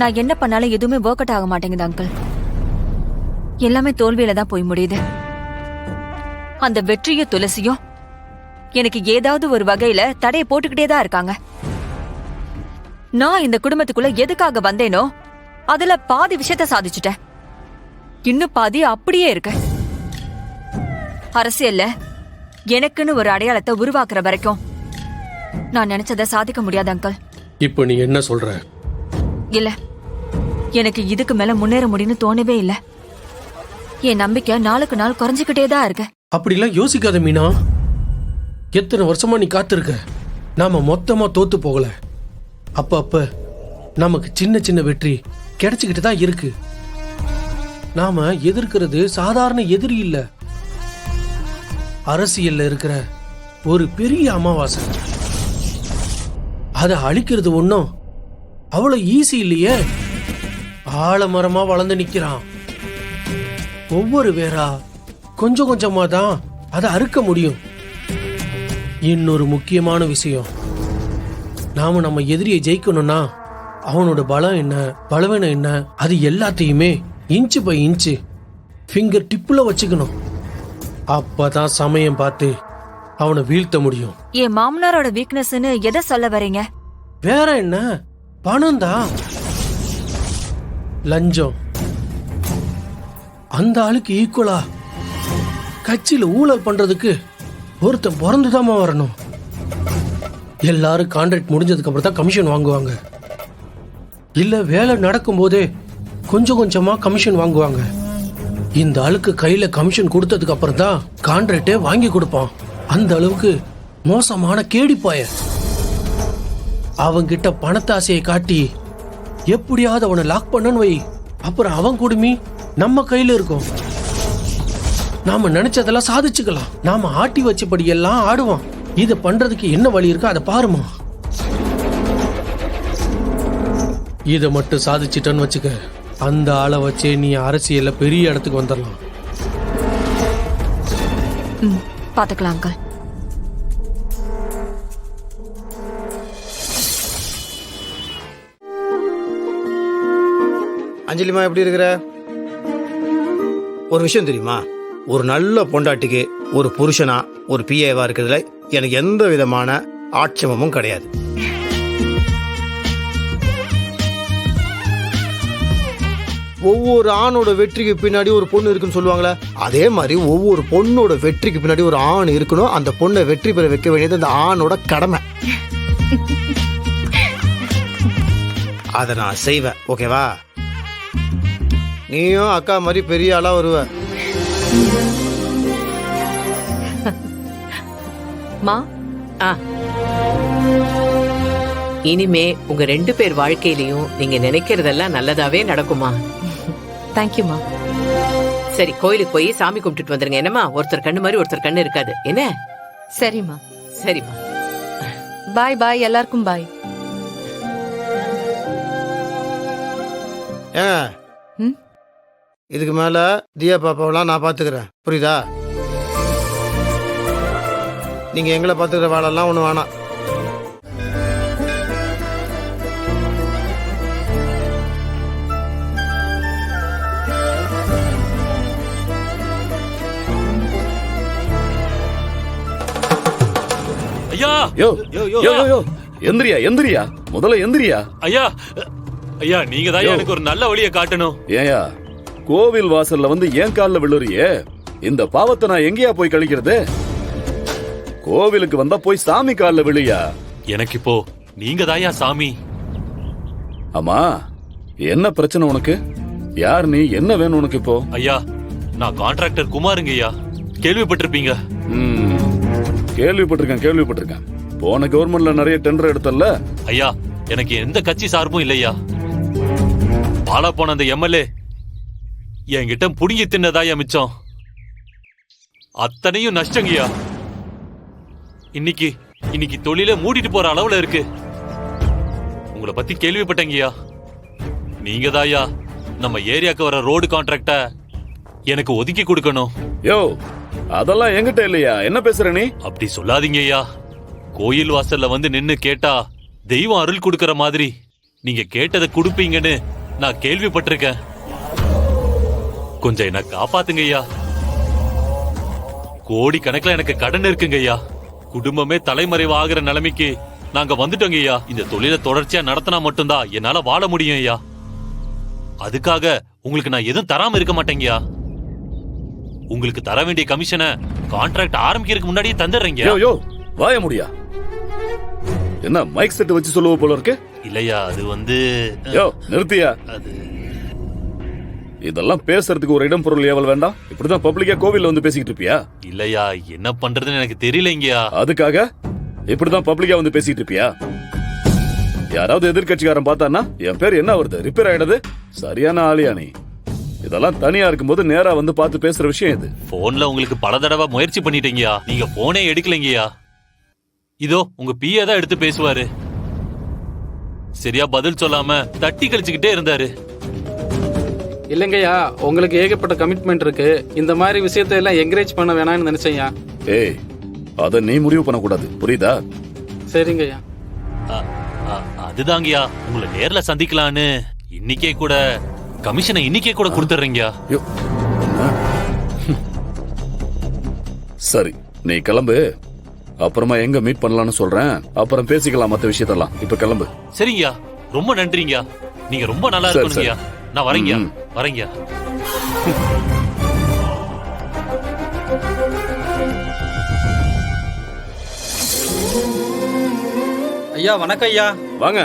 நான் என்ன பண்ணாலும் எதுவுமே ஒர்க் அவுட் ஆக மாட்டேங்குது அங்கிள். எல்லாமே தோல்வியில தான் போய் முடியுது. அந்த வெற்றியும் துளசியும் எனக்கு ஏதாவது ஒரு வகையில தடைய போட்டுக்கிட்டே தான் இருக்காங்க. நான் இந்த குடும்பத்துக்குள்ள எதுக்காக வந்தேனோ அதுல பாதி விஷயத்த சாதிச்சுட்டேன். இன்னும் பாதி அப்படியே இருக்கு. அரசியல்ல எனக்குன்னு ஒரு அடையாளத்தை உருவாக்குற வரைக்கும் நான் நினைச்சதை சாதிக்க முடியாது அங்கிள். இப்போ நீ என்ன சொல்ற? இல்ல, எனக்கு இதுக்கு மேல முன்னேற முடியும்னு தோணவே இல்ல. என் நம்பிக்கை நாளுக்கு நாள் குறைஞ்சுக்கிட்டே தான் இருக்கு. அப்படிலாம் யோசிக்காத மீனா. எத்தனை வருஷமா நீ காத்திருக்க. நாம மொத்தமா தோத்து போகல. அப்ப நமக்கு சின்ன சின்ன வெற்றி கிடைச்சுக்கிட்டு தான் இருக்கு. நாம எதிர்க்கிறது சாதாரண எதிரி இல்ல, அரசியல்ல இருக்கிற ஒரு பெரிய அமாவாசை. அதை அழிக்கிறது ஒன்றும் அவ்வளவு ஈஸி இல்லையே. ஆலமரமா வளர்ந்து நிக்கிறான். ஒவ்வொரு வேரா கொஞ்சம் கொஞ்சமா தான் அதை அறுக்க முடியும். இன்னொரு முக்கியமான விஷயம், நாம நம்ம எதிரியை ஜெயிக்கணும்னா அவனோட பலம் என்ன, பலவீனம் என்ன, அது எல்லாத்தையுமே இன்ச்சு பை இன்ச்சு ஃபிங்கர் டிப்புல வச்சுக்கணும். அப்பதான் சமயம் பார்த்து அவனை வீழ்த்த முடியும். என் மாமனாரோட வீக்னஸ்னு எதை சொல்ல வரீங்க? வேற என்ன, பணம் தான். லஞ்சம். அந்த ஆளுக்கு ஈக்குவலா கட்சியில ஊழல் பண்றதுக்கு ஒருத்தன் பிறந்துதாமா வரணும். எல்லாரும் கான்ட்ராக்ட் முடிஞ்சதுக்கு அப்புறம் தான் கமிஷன் வாங்குவாங்க. இல்ல வேலை நடக்கும் போதே கொஞ்சம் கொஞ்சமா கமிஷன் வாங்குவாங்க. இந்த ஆளுக்கு கையில கமிஷன் கொடுத்ததுக்கு அப்புறம் தான் கான்ட்ராக்டே வாங்கி கொடுப்பான். அந்த அளவுக்கு மோசமான கேடிப்பாய. அவங்கிட்ட பணத்தாசையை காட்டி எப்படியாவது அவனை லாக் பண்ணன்னு வை. அப்புறம் அவன் குடுமி நம்ம கையில இருக்கும். நாம நினைச்சதெல்லாம் சாதிச்சுக்கலாம். நாம ஆட்டி வச்சபடி எல்லாம் ஆடுவான். இத பண்றதுக்கு என்ன வழி இருக்கோ அதை பாருமா. இத மட்டும் சாதிச்சிட்டன்னு வச்சுக்க, அந்த ஆளை வச்சே நீ அரசியல்ல பெரிய இடத்துக்கு வந்துடலாம். பாத்துக்கலாம் அங்கிள். அஞ்சலிமா, எப்படி இருக்கிற? ஒரு விஷயம் தெரியுமா, ஒரு நல்ல பொண்டாட்டிக்கு ஒரு புருஷனா ஒரு பிஏவா இருக்கிறதுல எனக்கு எந்த விதமான ஆட்சேபமும் கிடையாது. ஒவ்வொரு ஆணோட வெற்றிக்கு பின்னாடி ஒரு பொண்ணு இருக்குன்னு சொல்லுவாங்களே, அதே மாதிரி ஒவ்வொரு பொண்ணோட வெற்றிக்கு பின்னாடி ஒரு ஆண் இருக்கணும். அந்த பொண்ணை வெற்றி பெற வைக்க வேண்டியது அந்த ஆணோட கடமை. அதை நான் செய்வேன், ஓகேவா? நீயும் அக்கா மாதிரி பெரிய ஆளா வருவ. மா, இனிமே உங்க 2 பேர் வாழ்க்கையிலயும் நீங்க நினைக்கிறதெல்லாம் நல்லதாவே நடக்குமா? தேங்க்யூமா. சரி, கோயிலுக்கு போய் சாமி கும்பிட்டுட்டு வந்துருங்க. என்னம்மா, ஒருத்தர் கண்ணு மாதிரி ஒருத்தர் கண்ணு இருக்காது என்ன? சரிம்மா. சரிம்மா, பாய் பாய், எல்லாருக்கும் பாய். இதுக்கு மேல தியா பாப்பாவெல்லாம் நான் பாத்துக்கிறேன், புரியுதா? நீங்க எங்களை பாத்துக்கிற வேலைலாம் ஒண்ணு வேணாம். ஐயா, யோ யோ யோ யோ, எந்திரியா எந்திரியா, முதல்ல எந்திரியா. ஐயா ஐயா, நீங்க தான் எனக்கு ஒரு நல்ல வழியை காட்டணும். ஏயா, கோவில் வாசல்ல வந்து ஏன் கால்ல விழுறியே? இந்த பாவத்தை நான் எங்கேயா போய் கழிக்கிறது? கோவிலுக்கு வந்தா போய் சாமி கால்ல விழுயா. எனக்கு இப்போ நீங்க தாயா சாமி. ஆமா, என்ன பிரச்சனை உனக்கு? யார் நீ? என்ன வேணும் உனக்கு இப்போ? ஐயா, நான் கான்ட்ராக்டர் குமாருங்க ஐயா, கேள்விப்பட்டிருப்பீங்க. கேள்விப்பட்டிருக்கேன். போன கவர்மெண்ட்ல நிறைய டெண்டர் எடுத்தல்ல? ஐயா, எனக்கு எந்த கட்சி சார்பும் இல்லையா. பாலா போன அந்த எம்எல்ஏ என்கிட்ட புடிங்கி தின்னதாயா மிச்சம். அத்தனையும் நஷ்டங்கய்யா. இன்னைக்கு தொழில மூடிட்டு போற அளவுல இருக்கு. உங்களை பத்தி கேள்விப்பட்டங்கய்யா. நீங்க தாயா நம்ம ஏரியாக்கு வர ரோடு கான்ட்ராக்ட எனக்கு ஒதுக்கி கொடுக்கணும். யோ, அதெல்லாம் என்கிட்ட இல்லையா, என்ன பேசுற நீ? அப்படி சொல்லாதீங்க ஐயா. கோயில் வாசல்ல வந்து நின்னு கேட்டா தெய்வம் அருள் கொடுக்கற மாதிரி நீங்க கேட்டதை கொடுப்பீங்கன்னு நான் கேள்விப்பட்டிருக்கேன். கொஞ்சம் என்ன காப்பாத்துங்க ஐயா. கோடி கணக்குல எனக்கு கடன் இருக்குங்க ஐயா. குடும்பமே தலைமறைவு ஆகிற நிலைமைக்கு நாங்க வந்துட்டோங்க ஐயா. இந்த தொழிலை தொடர்ச்சியா நடத்தினா மட்டும்தான் என்னால வாழ முடியும் ஐயா. அதுக்காக உங்களுக்கு நான் எதுவும் தராம இருக்க மாட்டேங்கய்யா. உங்களுக்கு தர வேண்டிய கமிஷனை கான்ட்ராக்ட் ஆரம்பிக்கிறதுக்கு முன்னாடியே தந்துடுறீங்க. யோ வாய முடியா? என்ன மைக் செட் வச்சு சொல்லுவ போல இருக்கு? இல்லையா, அது வந்து யோ நிறுத்தியா? அது இதெல்லாம் பேசுறதுக்கு ஒரு இடம் பொருள் ஏவல் வேண்டாம். இப்படிதான் பப்ளிக்கா கோவில்ல வந்து பேசிக்கிட்டு இருப்பியா? இல்லையா, என்ன பண்றதுன்னு எனக்கு தெரியலங்கய்யா. அதுக்காக இப்படிதான் பப்ளிக்கா வந்து பேசிட்டு இருப்பியா? யாராவது எதிர்கட்சிக்காரன் பார்த்தானா என் பேர் என்ன வருது, ரிப்பேர் ஆயிடுது? சரியான ஆளியா நீ? இதெல்லாம் தனியா இருக்கும்போது நேரா வந்து பார்த்து பேசுற விஷயம் இது. போன்ல உங்களுக்கு பல தடவை முயற்சி பண்ணிட்டீங்கயா, நீங்க போனே எடுக்கலைங்கய்யா. இதோ உங்க பிஏ தான் எடுத்து பேசுவாரு. சரியா பதில் சொல்லாம தட்டி கழிச்சுக்கிட்டே இருந்தாரு. இல்லைங்கய்யா, உங்களுக்கு ஏகப்பட்ட கமிட்மெண்ட் இருக்கு. இந்த மாதிரி விஷயத்தை எல்லாம் என்கரேஜ் பண்ண வேணாம்னு நினைச்சேன்யா. ஏய், அத நீ முடிவு பண்ணக்கூடாது, புரியுதா? சரிங்கய்யா. அதுதாங்கய்யா, உங்களை நேர்ல சந்திக்கலான்னு இன்னைக்கே கூட கமிஷனை இன்னைக்கே கூட கொடுத்துறீங்கயா. யோ, என்ன? சரி, நீ கிளம்பு. அப்புறமா எங்க மீட் பண்ணலாம்னு சொல்றேன். அப்புறம் பேசிக்கலாம் மத்த விஷயத்தெல்லாம். இப்ப கிளம்பு. சரிங்கய்யா, ரொம்ப நன்றிங்கய்யா. நீங்க ரொம்ப நல்லா சரி, இருக்கணுங்கய்யா. நான் வரேங்கய்யா, வரேங்கய்யா. ஐயா வணக்கம் ஐயா. வாங்க.